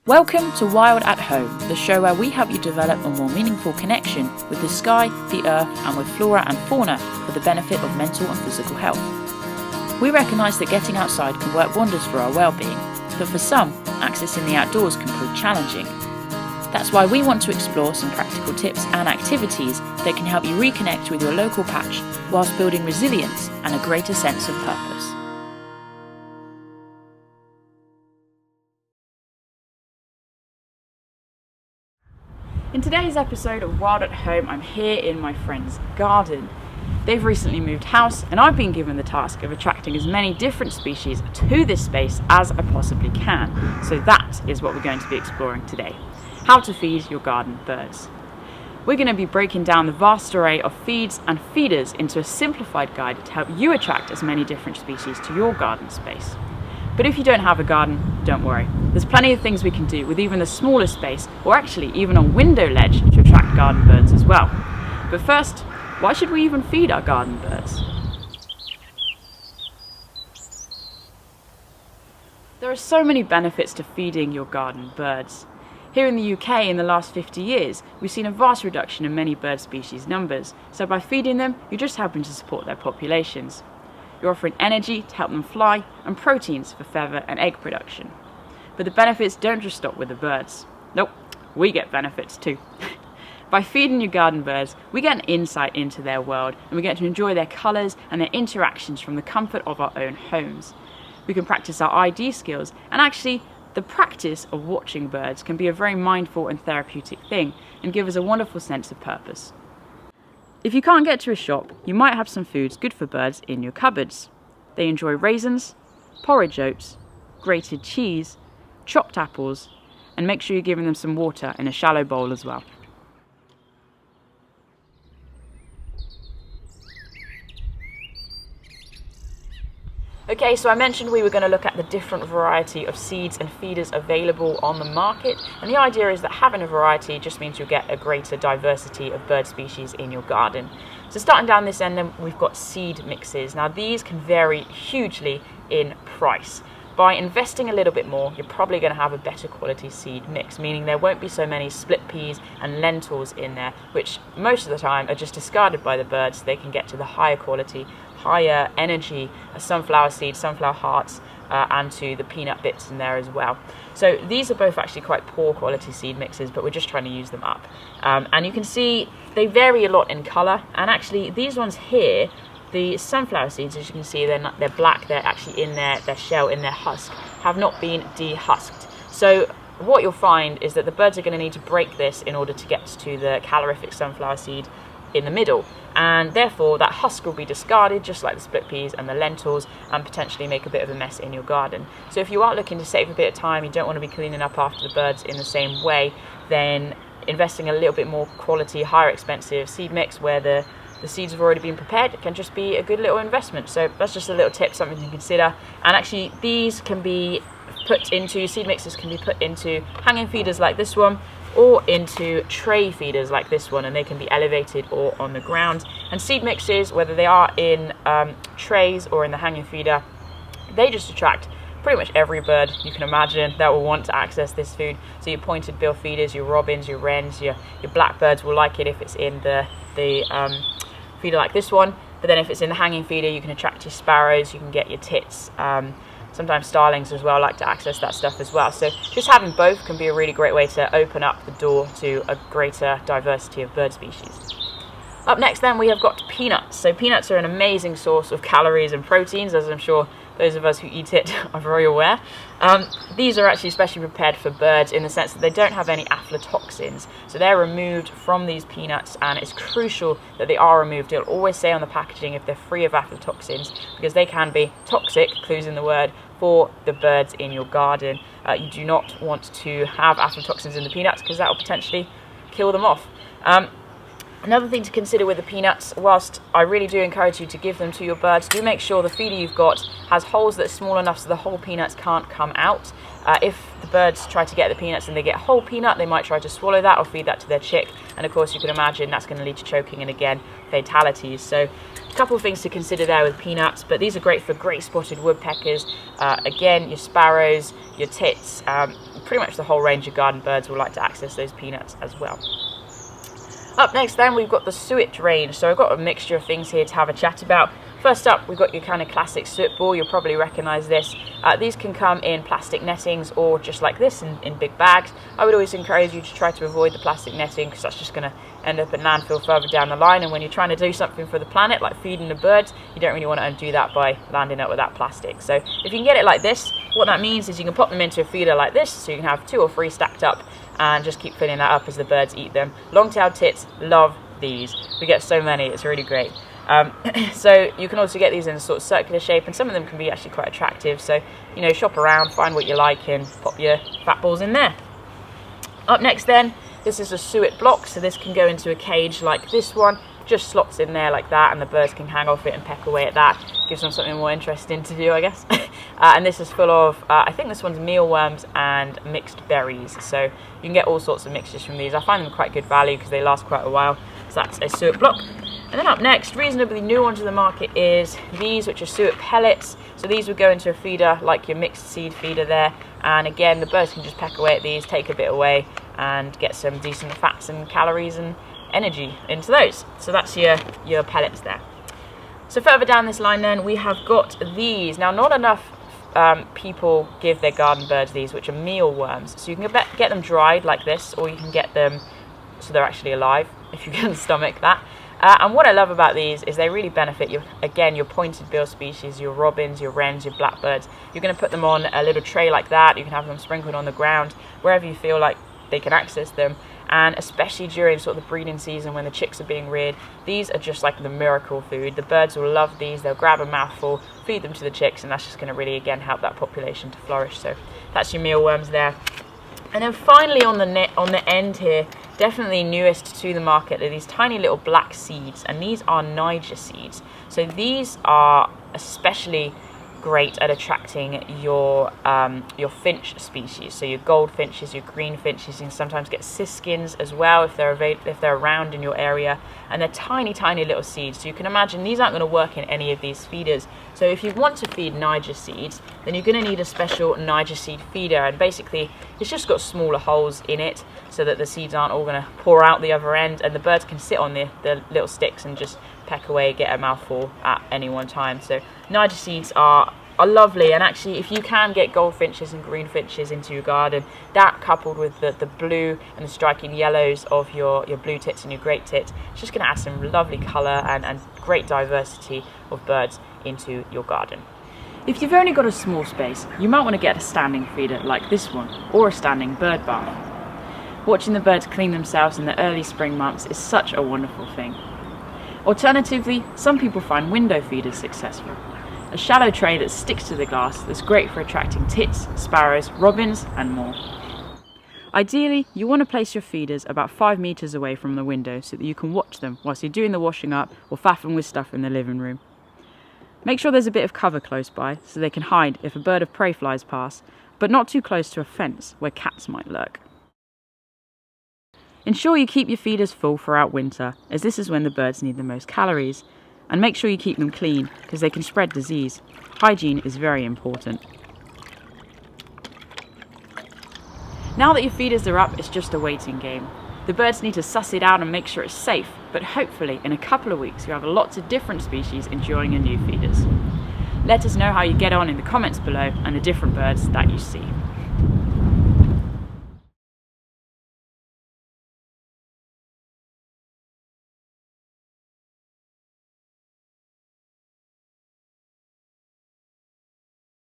Welcome to Wild at Home, the show where we help you develop a more meaningful connection with the sky, the earth, and with flora and fauna for the benefit of mental and physical health. We recognise that getting outside can work wonders for our well-being, but for some, accessing the outdoors can prove challenging. That's why we want to explore some practical tips and activities that can help you reconnect with your local patch whilst building resilience and a greater sense of purpose. In today's episode of Wild at Home, I'm here in my friend's garden. They've recently moved house and I've been given the task of attracting as many different species to this space as I possibly can. So that is what we're going to be exploring today. How to feed your garden birds. We're going to be breaking down the vast array of feeds and feeders into a simplified guide to help you attract as many different species to your garden space. But if you don't have a garden, don't worry. There's plenty of things we can do with even the smallest space, or actually even a window ledge, to attract garden birds as well. But first, why should we even feed our garden birds? There are so many benefits to feeding your garden birds. Here in the UK, in the last 50 years, we've seen a vast reduction in many bird species numbers, so by feeding them, you're just helping to support their populations. You're offering energy to help them fly and proteins for feather and egg production. But the benefits don't just stop with the birds. Nope, we get benefits too. By feeding your garden birds, we get an insight into their world and we get to enjoy their colours and their interactions from the comfort of our own homes. We can practice our ID skills, and actually the practice of watching birds can be a very mindful and therapeutic thing and give us a wonderful sense of purpose. If you can't get to a shop, you might have some foods good for birds in your cupboards. They enjoy raisins, porridge oats, grated cheese, chopped apples, and make sure you're giving them some water in a shallow bowl as well. Okay, so I mentioned we were going to look at the different variety of seeds and feeders available on the market, and the idea is that having a variety just means you'll get a greater diversity of bird species in your garden. So starting down this end, then we've got seed mixes. Now these can vary hugely in price. By investing a little bit more, you're probably going to have a better quality seed mix, meaning there won't be so many split peas and lentils in there, which most of the time are just discarded by the birds. They can get to the higher quality, higher energy sunflower seeds, sunflower hearts, and to the peanut bits in there as well. So these are both actually quite poor quality seed mixes, but we're just trying to use them up. And you can see they vary a lot in colour, and actually these ones here, the sunflower seeds, as you can see, they're black, they're actually in their shell, in their husk, have not been dehusked. So what you'll find is that the birds are going to need to break this in order to get to the calorific sunflower seed in the middle, and therefore that husk will be discarded just like the split peas and the lentils, and potentially make a bit of a mess in your garden. So if you are looking to save a bit of time, you don't want to be cleaning up after the birds in the same way, then investing a little bit more quality, higher expensive seed mix where the seeds have already been prepared, it can just be a good little investment. So that's just a little tip, something to consider. And actually these can be put into, seed mixes can be put into hanging feeders like this one, or into tray feeders like this one, and they can be elevated or on the ground. And seed mixes, whether they are in trays or in the hanging feeder, they just attract pretty much every bird you can imagine that will want to access this food. So your pointed bill feeders, your robins, your wrens, your blackbirds will like it if it's in the feeder like this one. But then if it's in the hanging feeder, you can attract your sparrows, you can get your tits, sometimes starlings as well like to access that stuff as well. So just having both can be a really great way to open up the door to a greater diversity of bird species. Up next then we have got peanuts. So peanuts are an amazing source of calories and proteins, as I'm sure those of us who eat it are very aware. These are actually especially prepared for birds in the sense that they don't have any aflatoxins. So they're removed from these peanuts, and it's crucial that they are removed. It'll always say on the packaging if they're free of aflatoxins, because they can be toxic, clues in the word, for the birds in your garden. You do not want to have aflatoxins in the peanuts because that will potentially kill them off. Another thing to consider with the peanuts, whilst I really do encourage you to give them to your birds, do make sure the feeder you've got has holes that are small enough so the whole peanuts can't come out. If the birds try to get the peanuts and they get a whole peanut, they might try to swallow that or feed that to their chick, and of course you can imagine that's going to lead to choking and again fatalities. So a couple of things to consider there with peanuts, but these are great for great spotted woodpeckers, again your sparrows, your tits, pretty much the whole range of garden birds will like to access those peanuts as well. Up next then, we've got the suet range. So I've got a mixture of things here to have a chat about. First up, we've got your kind of classic suet ball. You'll probably recognise this. These can come in plastic nettings or just like this in big bags. I would always encourage you to try to avoid the plastic netting, because that's just going to end up in landfill further down the line. And when you're trying to do something for the planet, like feeding the birds, you don't really want to undo that by landing up with that plastic. So if you can get it like this, what that means is you can pop them into a feeder like this, so you can have 2 or 3 stacked up and just keep filling that up as the birds eat them. Long-tailed tits love these. We get so many, it's really great. So you can also get these in a sort of circular shape, and some of them can be actually quite attractive. So, you know, shop around, find what you like, and pop your fat balls in there. Up next then, this is a suet block. So this can go into a cage like this one, just slots in there like that, and the birds can hang off it and peck away at that. Gives them something more interesting to do, I guess. And this is full of, I think this one's mealworms and mixed berries. So you can get all sorts of mixtures from these. I find them quite good value because they last quite a while. So that's a suet block. And then up next, reasonably new onto the market, is these, which are suet pellets. So these would go into a feeder like your mixed seed feeder there. And again, the birds can just peck away at these, take a bit away, and get some decent fats and calories and energy into those. So that's your pellets there. So further down this line then, we have got these. Now, not enough people give their garden birds these, which are mealworms. So you can get them dried like this, or you can get them so they're actually alive, if you can stomach that. And what I love about these is they really benefit your pointed bill species, your robins, your wrens, your blackbirds. You're going to put them on a little tray like that. You can have them sprinkled on the ground, wherever you feel like they can access them. And especially during sort of the breeding season when the chicks are being reared, these are just like the miracle food. The birds will love these. They'll grab a mouthful, feed them to the chicks, and that's just going to really, again, help that population to flourish. So that's your mealworms there. And then finally on the end here, definitely newest to the market, are these tiny little black seeds, and these are Niger seeds. So these are especially great at attracting your finch species. So your goldfinches, your greenfinches. You can sometimes get siskins as well if they're around in your area, and they're tiny little seeds. So you can imagine these aren't going to work in any of these feeders. So if you want to feed Niger seeds, then you're going to need a special Niger seed feeder, and basically it's just got smaller holes in it so that the seeds aren't all going to pour out the other end, and the birds can sit on the little sticks and just peck away, get a mouthful at any one time. So Niger seeds are lovely, and actually if you can get goldfinches and greenfinches into your garden, that coupled with the blue and the striking yellows of your blue tits and your great tits, it's just going to add some lovely colour and great diversity of birds into your garden. If you've only got a small space, you might want to get a standing feeder like this one, or a standing bird bath. Watching the birds clean themselves in the early spring months is such a wonderful thing. Alternatively, some people find window feeders successful. A shallow tray that sticks to the glass that's great for attracting tits, sparrows, robins and more. Ideally, you want to place your feeders about 5 meters away from the window so that you can watch them whilst you're doing the washing up or faffing with stuff in the living room. Make sure there's a bit of cover close by so they can hide if a bird of prey flies past, but not too close to a fence where cats might lurk. Ensure you keep your feeders full throughout winter, as this is when the birds need the most calories, and make sure you keep them clean because they can spread disease. Hygiene is very important. Now that your feeders are up, it's just a waiting game. The birds need to suss it out and make sure it's safe, but hopefully in a couple of weeks you have lots of different species enjoying your new feeders. Let us know how you get on in the comments below and the different birds that you see.